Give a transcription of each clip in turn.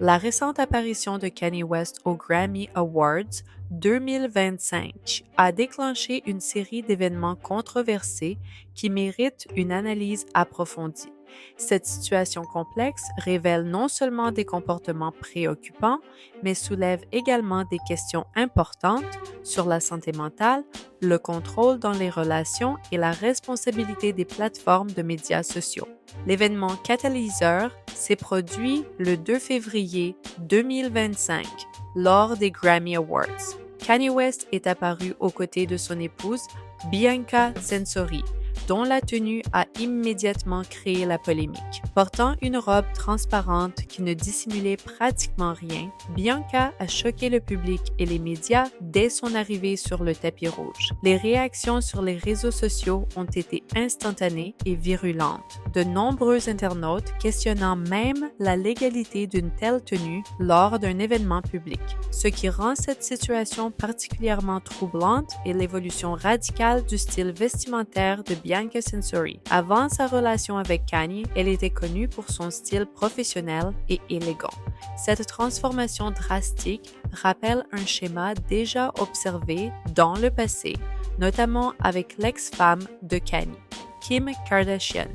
La récente apparition de Kanye West aux Grammy Awards 2025 a déclenché une série d'événements controversés qui méritent une analyse approfondie. Cette situation complexe révèle non seulement des comportements préoccupants, mais soulève également des questions importantes sur la santé mentale, le contrôle dans les relations et la responsabilité des plateformes de médias sociaux. L'événement catalyseur s'est produit le 2 février 2025 lors des Grammy Awards. Kanye West est apparu aux côtés de son épouse Bianca Censori, dont la tenue a immédiatement créé la polémique. Portant une robe transparente qui ne dissimulait pratiquement rien, Bianca a choqué le public et les médias dès son arrivée sur le tapis rouge. Les réactions sur les réseaux sociaux ont été instantanées et virulentes, de nombreux internautes questionnant même la légalité d'une telle tenue lors d'un événement public. Ce qui rend cette situation particulièrement troublante est l'évolution radicale du style vestimentaire de Bianca Censori. Avant sa relation avec Kanye, elle était connue pour son style professionnel et élégant. Cette transformation drastique rappelle un schéma déjà observé dans le passé, notamment avec l'ex-femme de Kanye, Kim Kardashian,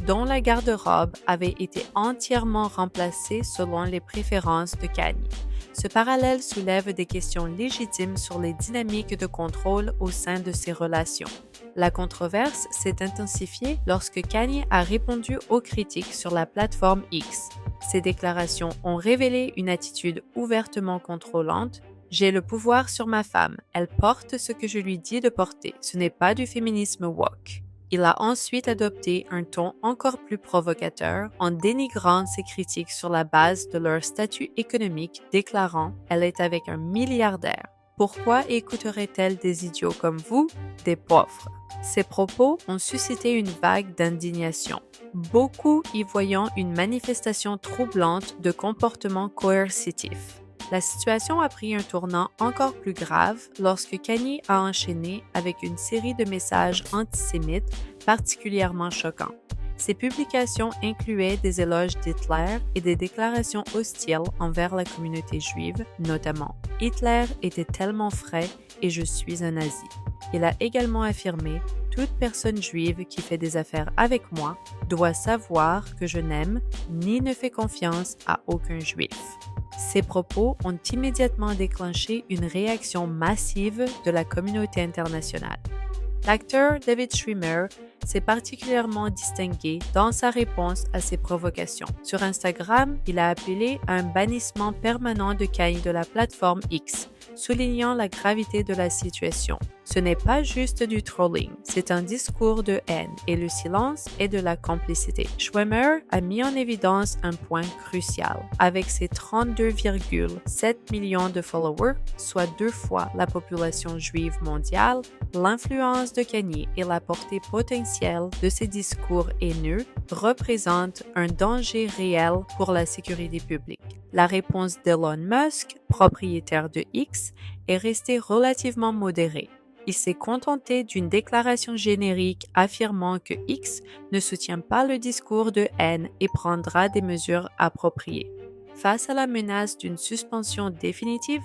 dont la garde-robe avait été entièrement remplacée selon les préférences de Kanye. Ce parallèle soulève des questions légitimes sur les dynamiques de contrôle au sein de ces relations. La controverse s'est intensifiée lorsque Kanye a répondu aux critiques sur la plateforme X. Ses déclarations ont révélé une attitude ouvertement contrôlante. « J'ai le pouvoir sur ma femme. Elle porte ce que je lui dis de porter. Ce n'est pas du féminisme woke. » Il a ensuite adopté un ton encore plus provocateur en dénigrant ses critiques sur la base de leur statut économique, déclarant « Elle est avec un milliardaire. Pourquoi écouterait-elle des idiots comme vous, des pauvres ?» Ces propos ont suscité une vague d'indignation, beaucoup y voyant une manifestation troublante de comportements coercitifs. La situation a pris un tournant encore plus grave lorsque Kanye a enchaîné avec une série de messages antisémites particulièrement choquants. Ces publications incluaient des éloges d'Hitler et des déclarations hostiles envers la communauté juive, notamment « Hitler était tellement frais et je suis un nazi ». Il a également affirmé « Toute personne juive qui fait des affaires avec moi doit savoir que je n'aime ni ne fais confiance à aucun juif ». Ces propos ont immédiatement déclenché une réaction massive de la communauté internationale. L'acteur David Schwimmer s'est particulièrement distingué dans sa réponse à ces provocations. Sur Instagram, il a appelé à un bannissement permanent de Kanye de la plateforme X, soulignant la gravité de la situation. Ce n'est pas juste du trolling, c'est un discours de haine et le silence est de la complicité. Schwimmer a mis en évidence un point crucial. Avec ses 32,7 millions de followers, soit 2 fois la population juive mondiale, l'influence de Kanye et la portée potentielle de ses discours haineux représentent un danger réel pour la sécurité publique. La réponse d'Elon Musk, propriétaire de X, est restée relativement modérée. Il s'est contenté d'une déclaration générique affirmant que X ne soutient pas le discours de haine et prendra des mesures appropriées. Face à la menace d'une suspension définitive,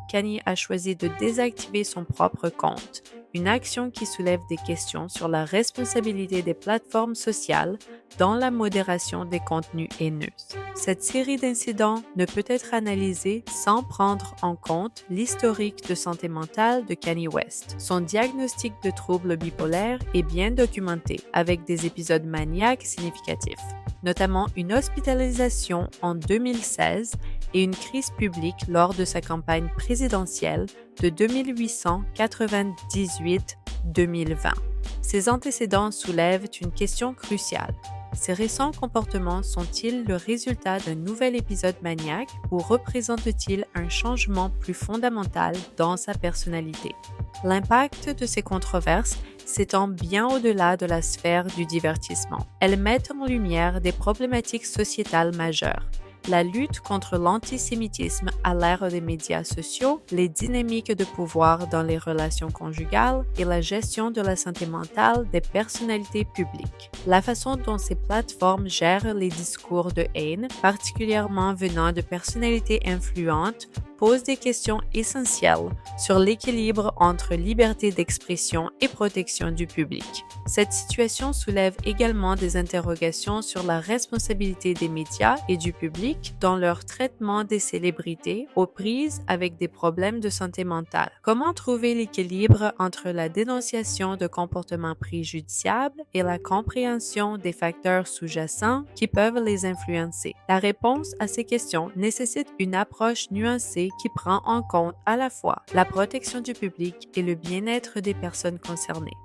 Kanye a choisi de désactiver son propre compte, une action qui soulève des questions sur la responsabilité des plateformes sociales dans la modération des contenus haineux. Cette série d'incidents ne peut être analysée sans prendre en compte l'historique de santé mentale de Kanye West. Son diagnostic de troubles bipolaires est bien documenté, avec des épisodes maniaques significatifs, notamment une hospitalisation en 2016 et une crise publique lors de sa campagne présidentielle de 1898-2020. Ces antécédents soulèvent une question cruciale. Ces récents comportements sont-ils le résultat d'un nouvel épisode maniaque ou représentent-ils un changement plus fondamental dans sa personnalité? L'impact de ces controverses s'étend bien au-delà de la sphère du divertissement. Elles mettent en lumière des problématiques sociétales majeures, la lutte contre l'antisémitisme à l'ère des médias sociaux, les dynamiques de pouvoir dans les relations conjugales et la gestion de la santé mentale des personnalités publiques. La façon dont ces plateformes gèrent les discours de haine, particulièrement venant de personnalités influentes, pose des questions essentielles sur l'équilibre entre liberté d'expression et protection du public. Cette situation soulève également des interrogations sur la responsabilité des médias et du public dans leur traitement des célébrités aux prises avec des problèmes de santé mentale. Comment trouver l'équilibre entre la dénonciation de comportements préjudiciables et la compréhension des facteurs sous-jacents qui peuvent les influencer? La réponse à ces questions nécessite une approche nuancée qui prend en compte à la fois la protection du public et le bien-être des personnes concernées.